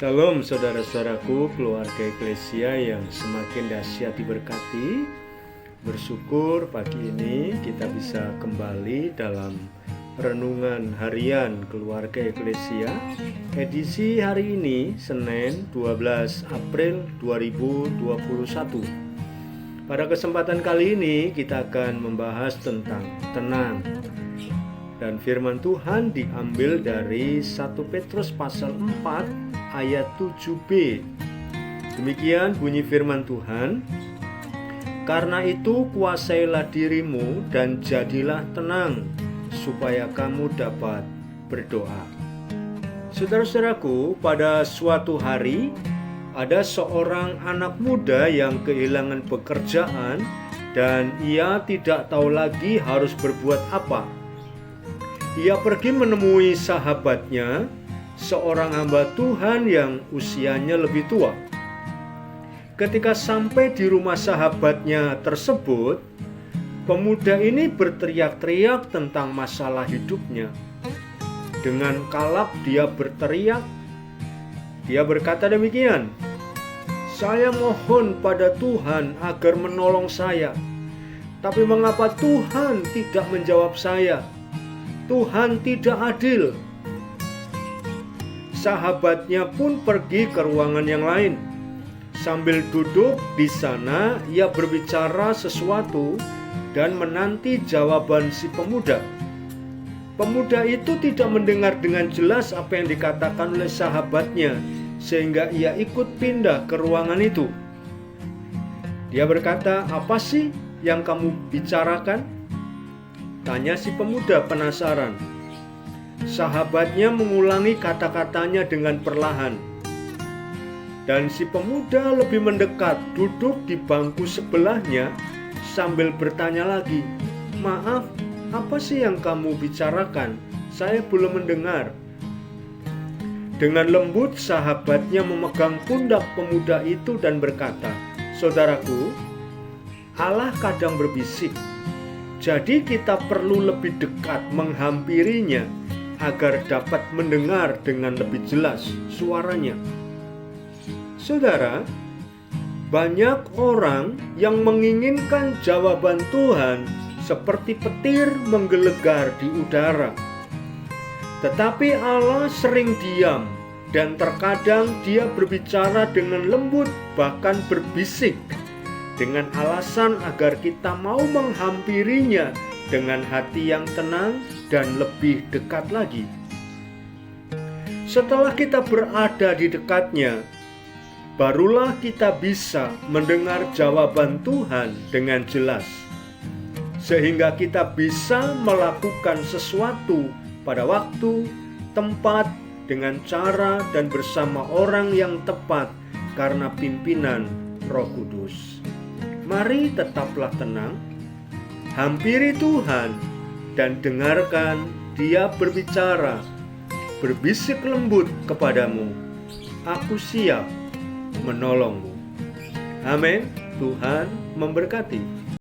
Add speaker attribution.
Speaker 1: Shalom saudara-saudaraku, keluarga Eklesia yang semakin dahsyat diberkati. Bersyukur pagi ini kita bisa kembali dalam renungan harian keluarga Eklesia. Edisi hari ini Senin 12 April 2021. Pada kesempatan kali ini kita akan membahas tentang tenang. Dan firman Tuhan diambil dari 1 Petrus pasal 4 ayat 7b. Demikian bunyi firman Tuhan. Karena itu kuasailah dirimu dan jadilah tenang, supaya kamu dapat berdoa. Saudara-saudaraku, pada suatu hari ada seorang anak muda yang kehilangan pekerjaan dan ia tidak tahu lagi harus berbuat apa. Ia pergi menemui sahabatnya, seorang hamba Tuhan yang usianya lebih tua. Ketika sampai di rumah sahabatnya tersebut, pemuda ini berteriak-teriak tentang masalah hidupnya. Dengan kalap dia berteriak. Dia berkata demikian, "Saya mohon pada Tuhan agar menolong saya. Tapi mengapa Tuhan tidak menjawab saya? Tuhan tidak adil." Sahabatnya pun pergi ke ruangan yang lain. Sambil duduk di sana, ia berbicara sesuatu dan menanti jawaban si pemuda. Pemuda itu tidak mendengar dengan jelas apa yang dikatakan oleh sahabatnya, sehingga ia ikut pindah ke ruangan itu. Dia berkata, "Apa sih yang kamu bicarakan?" Tanya si pemuda penasaran. Sahabatnya mengulangi kata-katanya dengan perlahan. Dan si pemuda lebih mendekat, duduk di bangku sebelahnya sambil bertanya lagi, "Maaf, apa sih yang kamu bicarakan? Saya belum mendengar." Dengan lembut sahabatnya memegang pundak pemuda itu dan berkata, "Saudaraku, Allah kadang berbisik. Jadi kita perlu lebih dekat menghampirinya agar dapat mendengar dengan lebih jelas suaranya." Saudara, banyak orang yang menginginkan jawaban Tuhan seperti petir menggelegar di udara. Tetapi Allah sering diam dan terkadang dia berbicara dengan lembut, bahkan berbisik, dengan alasan agar kita mau menghampirinya dengan hati yang tenang dan lebih dekat lagi. Setelah kita berada di dekatnya, barulah kita bisa mendengar jawaban Tuhan dengan jelas, sehingga kita bisa melakukan sesuatu pada waktu, tempat, dengan cara dan bersama orang yang tepat karena pimpinan Roh Kudus. Mari tetaplah tenang, hampiri Tuhan dan dengarkan Dia berbicara, berbisik lembut kepadamu, "Aku siap menolongmu." Amin. Tuhan memberkati.